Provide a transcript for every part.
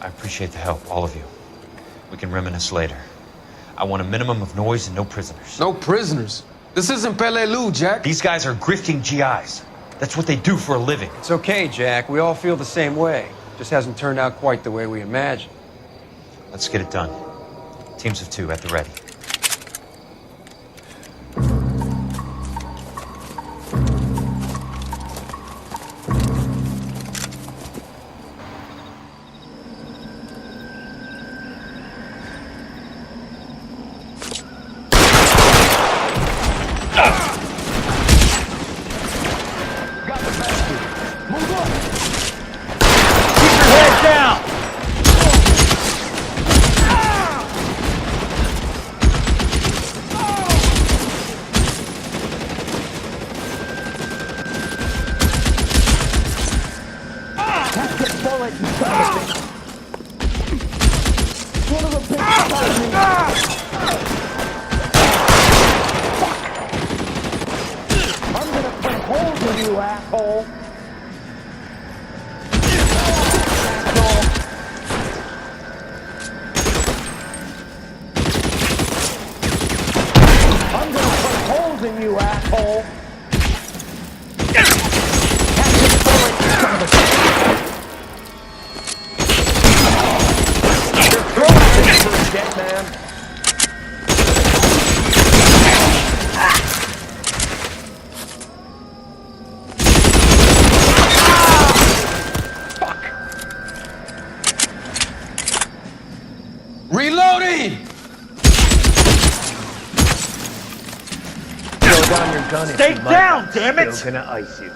I appreciate the help, all of you. We can reminisce later. I want a minimum of noise and no prisoners. No prisoners? This isn't Peleliu, Jack. These guys are grifting GIs. That's what they do for a living. It's okay, Jack. We all feel the same way. Just hasn't turned out quite the way we imagined. Let's get it done. Teams of 2 at the ready. Stay down, damn it! Still gonna ice you.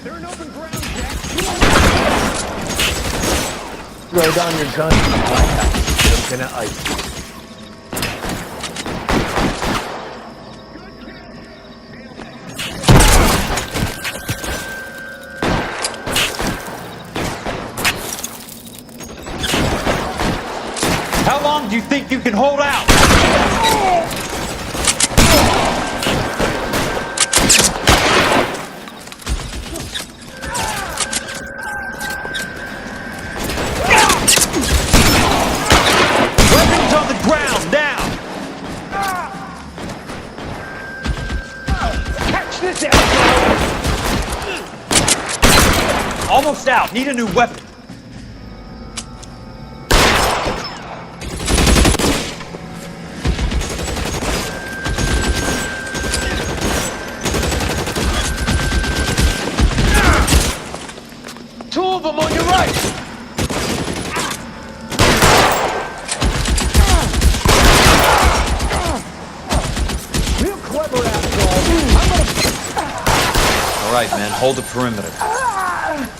They're an open ground, Jack. Throw down your gun. Still gonna ice you. How long do you think you can hold out? Weapons on the ground, now! Catch this asshole! Almost out. Need a new weapon. Two of them on your right! Real clever asshole. All right, man. Hold the perimeter.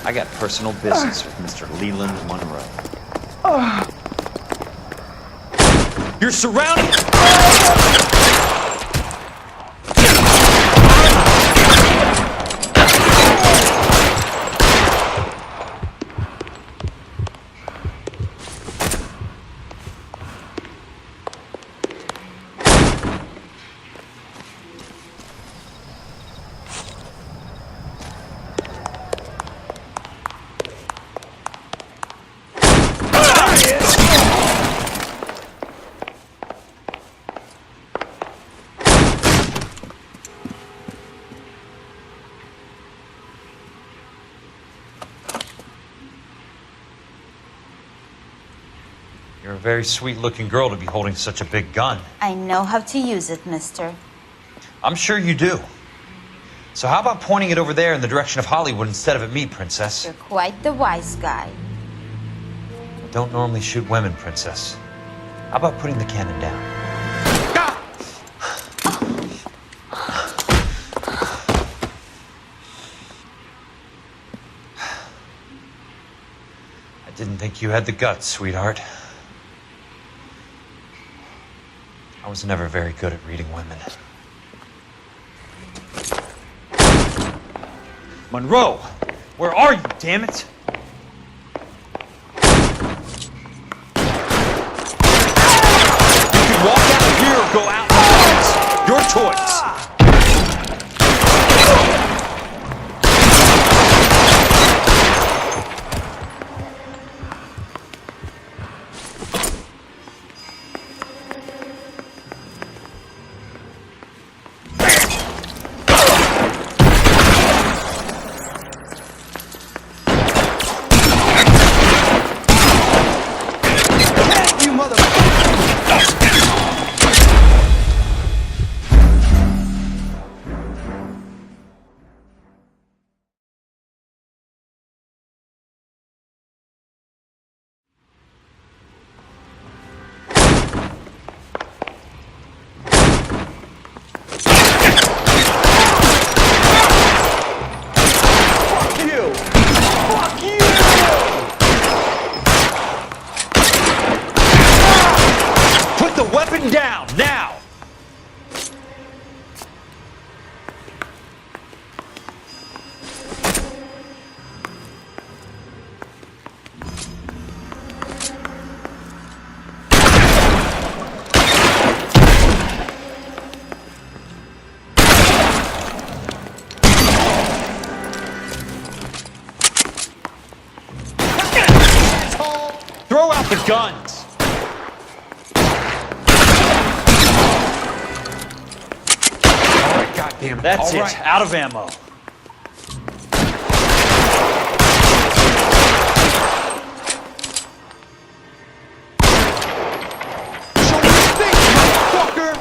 I got personal business with Mr. Leland Monroe. You're surrounded! You're a very sweet-looking girl to be holding such a big gun. I know how to use it, mister. I'm sure you do. So how about pointing it over there in the direction of Hollywood instead of at me, Princess? You're quite the wise guy. I don't normally shoot women, Princess. How about putting the cannon down? I didn't think you had the guts, sweetheart. I was never very good at reading women. Monroe! Where are you, damn it? You can walk out here or go out in the woods. Your choice. Pinned down, now! Throw out the guns! All right, goddamn it. That's All it, right. out of ammo. Show me your face, motherfucker!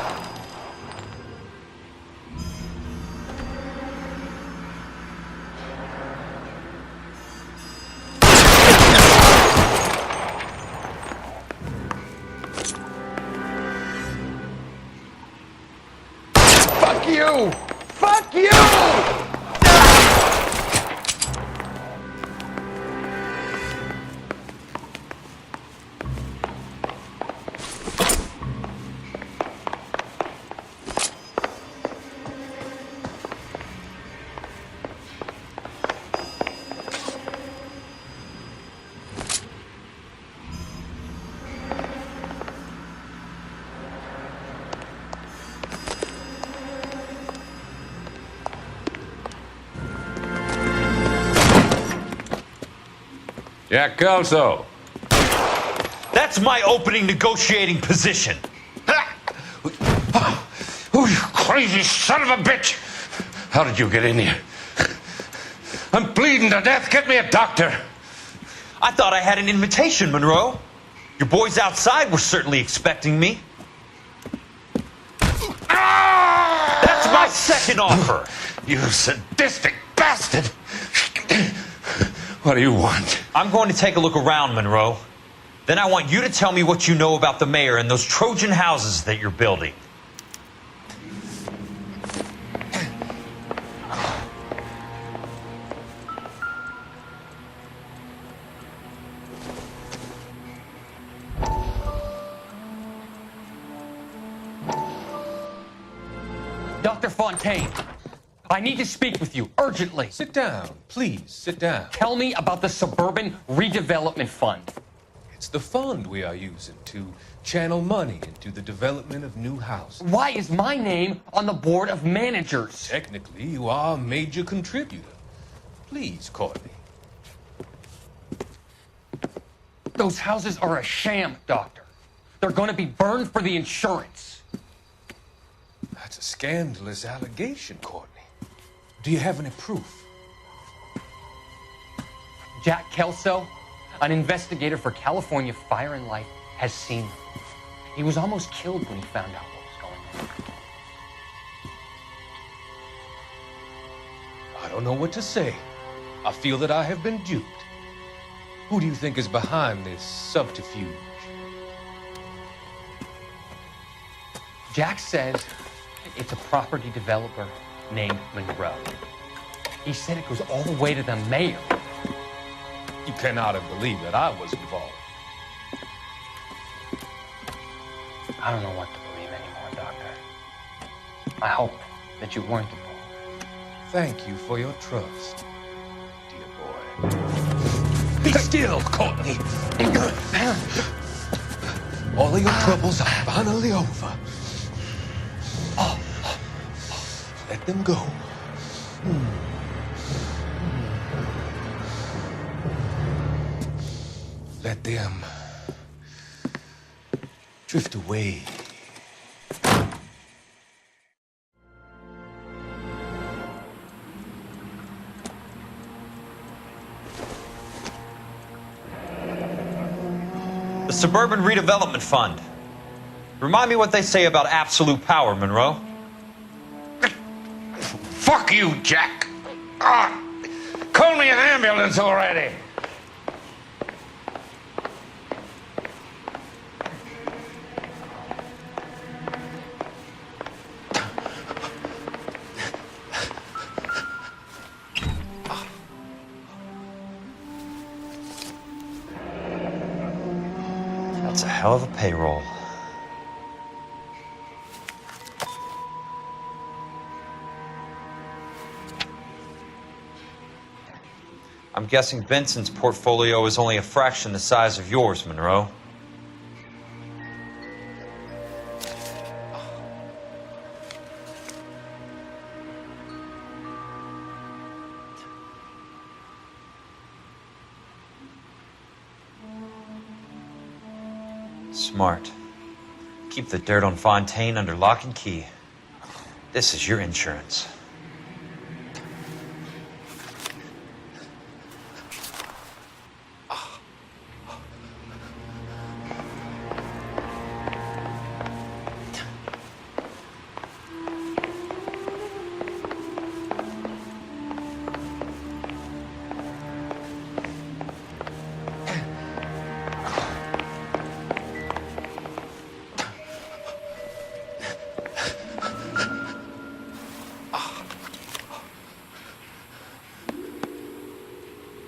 Fuck you! Fuck you! Jack Kelso. That's my opening negotiating position. Oh, you crazy son of a bitch! How did you get in here? I'm bleeding to death. Get me a doctor. I thought I had an invitation, Monroe. Your boys outside were certainly expecting me. That's my second offer. You sadistic bastard! What do you want? I'm going to take a look around, Monroe. Then I want you to tell me what you know about the mayor and those Trojan houses that you're building. Dr. Fontaine, I need to speak with you urgently. Sit down, please, sit down. Tell me about the Suburban Redevelopment Fund. It's the fund we are using to channel money into the development of new houses. Why is my name on the board of managers? Technically, you are a major contributor. Please, Courtney. Those houses are a sham, Doctor. They're going to be burned for the insurance. That's a scandalous allegation, Courtney. Do you have any proof? Jack Kelso, an investigator for California Fire and Life, has seen them. He was almost killed when he found out what was going on. I don't know what to say. I feel that I have been duped. Who do you think is behind this subterfuge? Jack says it's a property developer named Monroe. He said it goes all the way to the mayor. You cannot have believed that I was involved. I don't know what to believe anymore, Doctor. I hope that you weren't involved. Thank you for your trust, dear boy. Be still, Courtney. All of your troubles are finally over. Let them go. Let them drift away. The Suburban Redevelopment Fund. Remind me what they say about absolute power, Monroe. Fuck you, Jack. Call me an ambulance already. That's a hell of a payroll. I'm guessing Benson's portfolio is only a fraction the size of yours, Monroe. Smart. Keep the dirt on Fontaine under lock and key. This is your insurance.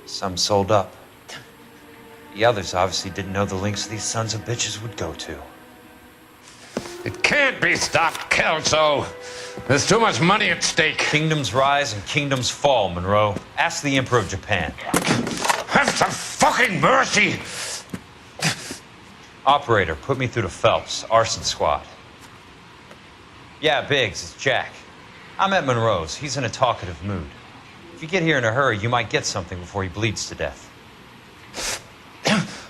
Some sold up. The others obviously didn't know the links these sons of bitches would go to. It can't be stopped, Kelso. There's too much money at stake. Kingdoms rise and kingdoms fall, Monroe. Ask the Emperor of Japan. Have some fucking mercy! Operator, put me through to Phelps, arson squad. Yeah, Biggs, it's Jack. I'm at Monroe's. He's in a talkative mood. If you get here in a hurry, you might get something before he bleeds to death.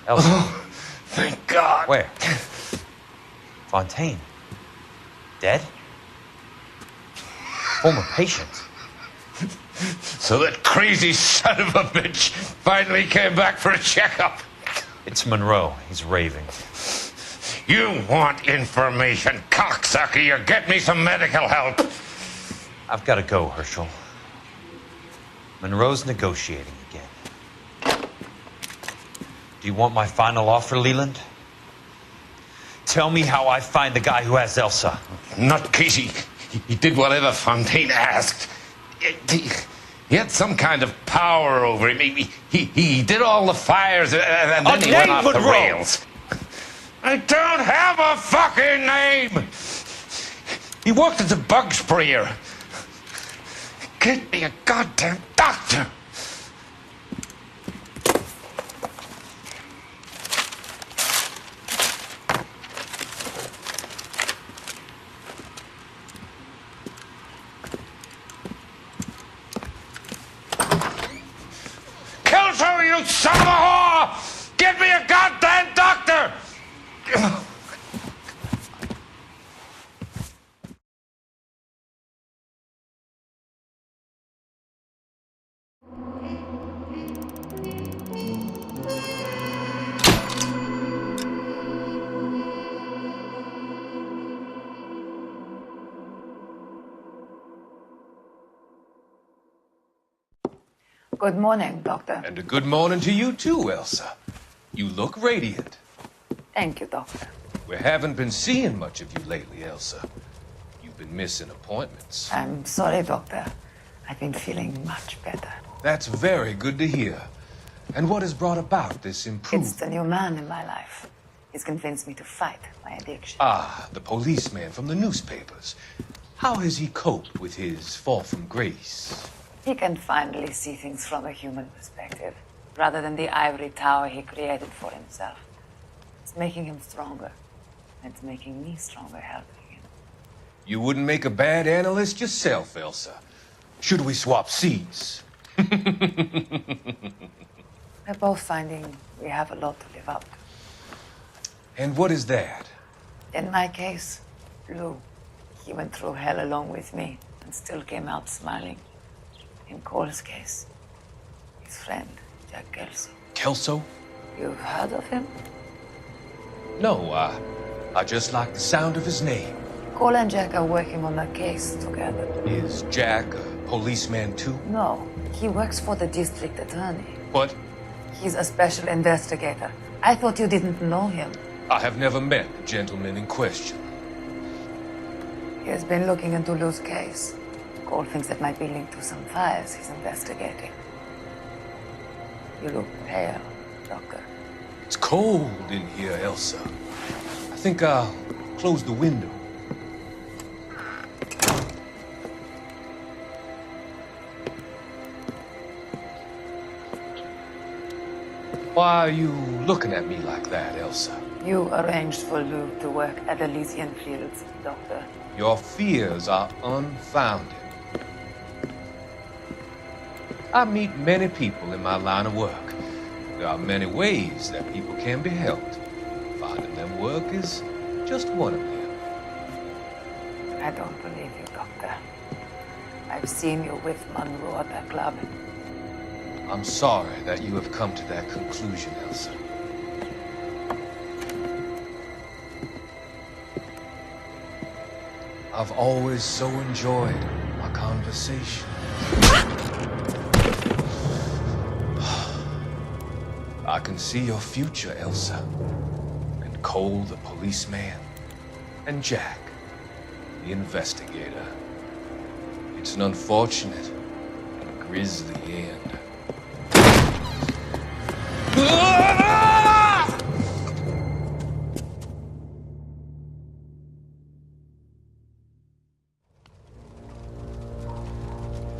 Elsa. Oh, thank God. Where? Fontaine. Dead? Former patient. So that crazy son of a bitch finally came back for a checkup. It's Monroe. He's raving. You want information, cocksucker. You get me some medical help. I've got to go, Herschel. Monroe's negotiating again. Do you want my final offer, Leland? Tell me how I find the guy who has Elsa. Nutcase, he did whatever Fontaine asked. He had some kind of power over him. He did all the fires, and then he went off the rails. I don't have a fucking name! He worked as a bug sprayer. Get me a goddamn doctor! Kelso, you son of a whore! Get me a goddamn doctor! Good morning, Doctor. And a good morning to you too, Elsa. You look radiant. Thank you, Doctor. We haven't been seeing much of you lately, Elsa. You've been missing appointments. I'm sorry, Doctor. I've been feeling much better. That's very good to hear. And what has brought about this It's improvement? the new man in my life. He's convinced me to fight my addiction. Ah, the policeman from the newspapers. How has he coped with his fall from grace? He can finally see things from a human perspective, rather than the ivory tower he created for himself. It's making him stronger. And it's making me stronger helping him. You wouldn't make a bad analyst yourself, Elsa. Should we swap seats? We're both finding we have a lot to live up to. And what is that? In my case, Lou. He went through hell along with me and still came out smiling. In Cole's case, his friend, Jack Kelso. Kelso? You've heard of him? No, I just like the sound of his name. Cole and Jack are working on a case together. Is Jack a policeman too? No, he works for the district attorney. What? He's a special investigator. I thought you didn't know him. I have never met the gentleman in question. He has been looking into Lou's case. Cole thinks it might be linked to some fires he's investigating. You look pale, Doctor. It's cold in here, Elsa. I think I'll close the window. Why are you looking at me like that, Elsa? You arranged for Luke to work at Elysian Fields, Doctor. Your fears are unfounded. I meet many people in my line of work. There are many ways that people can be helped. Finding them work is just one of them. I don't believe you, Doctor. I've seen you with Monroe at that club. I'm sorry that you have come to that conclusion, Elsa. I've always so enjoyed our conversation. I can see your future, Elsa. And Cole, the policeman, and Jack, the investigator. It's an unfortunate and grisly end.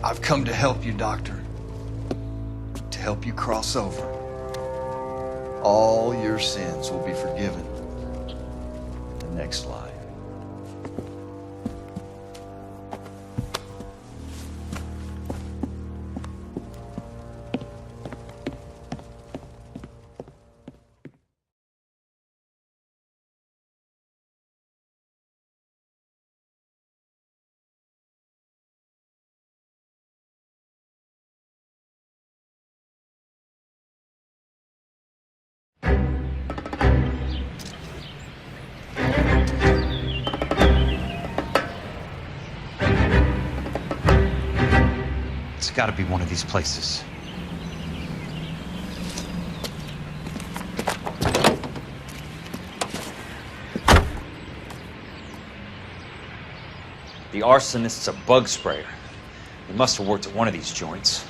I've come to help you, Doctor. To help you cross over. All your sins will be forgiven in the next life. It's gotta be one of these places. The arsonist's a bug sprayer. He must have worked at one of these joints.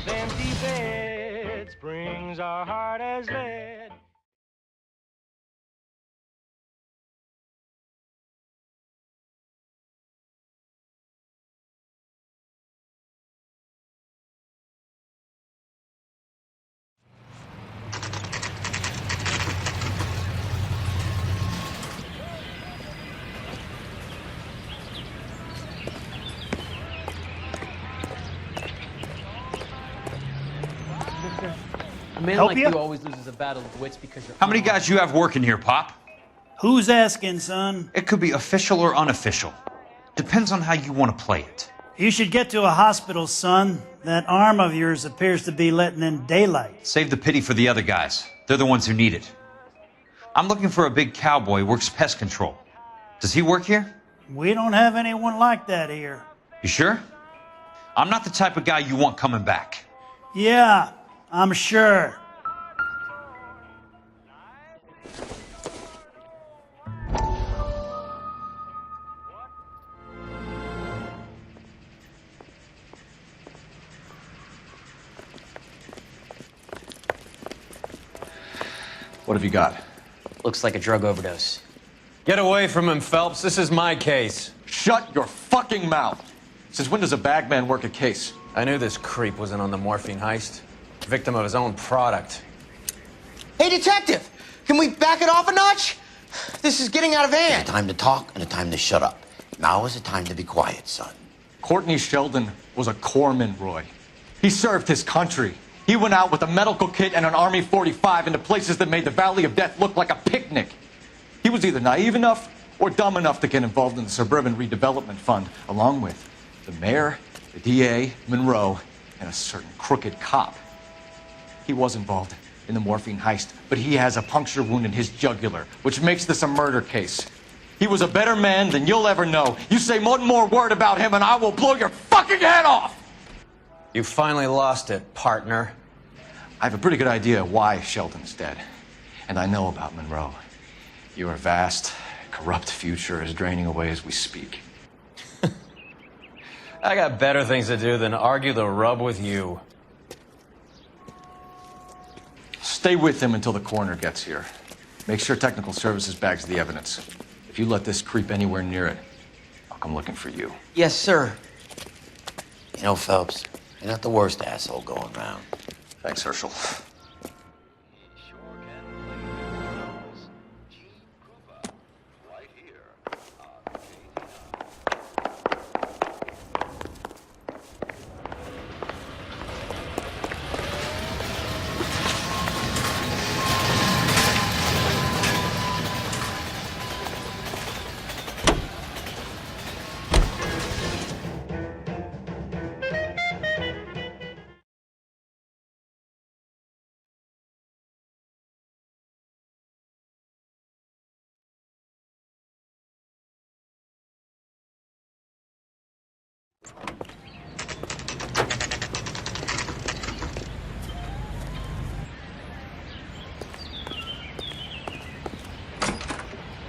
Empty bed springs are hard as lead. A man Help like ya? you always loses a battle of wits because you're... How many guys you have working here, Pop? Who's asking, son? It could be official or unofficial. Depends on how you want to play it. You should get to a hospital, son. That arm of yours appears to be letting in daylight. Save the pity for the other guys. They're the ones who need it. I'm looking for a big cowboy who works pest control. Does he work here? We don't have anyone like that here. You sure? I'm not the type of guy you want coming back. Yeah, I'm sure. What have you got? Looks like a drug overdose. Get away from him, Phelps. This is my case. Shut your fucking mouth! Since when does a bagman work a case? I knew this creep wasn't on the morphine heist. Victim of his own product. Hey, detective! Can we back it off a notch? This is getting out of hand. There's a time to talk and a time to shut up. Now is the time to be quiet, son. Courtney Sheldon was a corpsman, Roy. He served his country. He went out with a medical kit and an Army 45 into places that made the Valley of Death look like a picnic. He was either naive enough or dumb enough to get involved in the Suburban Redevelopment Fund, along with the mayor, the DA, Monroe, and a certain crooked cop. He was involved in the morphine heist, but he has a puncture wound in his jugular, which makes this a murder case. He was a better man than you'll ever know. You say one more word about him and I will blow your fucking head off! You finally lost it, partner. I have a pretty good idea why Sheldon's dead. And I know about Monroe. Your vast, corrupt future is draining away as we speak. I got better things to do than argue the rub with you. Stay with him until the coroner gets here. Make sure technical services bags the evidence. If you let this creep anywhere near it, I'll come looking for you. Yes, sir. You know, Phelps, you're not the worst asshole going around. Thanks, Herschel.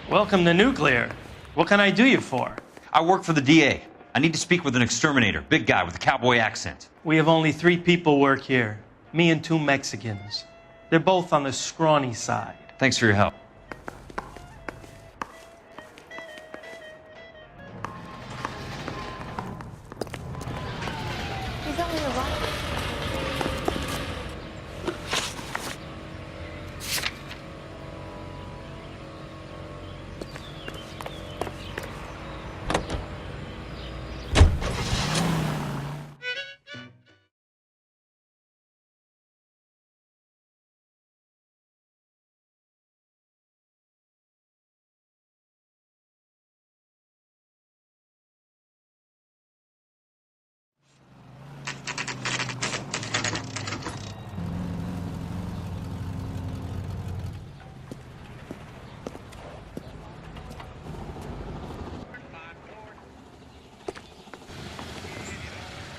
Welcome to Nuclear. What can I do you for? I work for the DA. I need to speak with an exterminator, big guy with a cowboy accent. We have only 3 people work here. Me and 2 Mexicans. They're both on the scrawny side. Thanks for your help. He's only arrived.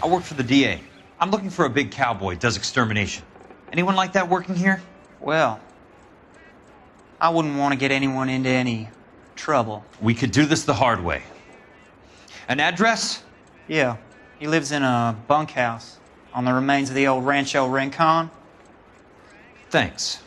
I work for the DA. I'm looking for a big cowboy, does extermination. Anyone like that working here? Well, I wouldn't want to get anyone into any trouble. We could do this the hard way. An address? Yeah, he lives in a bunkhouse on the remains of the old Rancho Rincon. Thanks.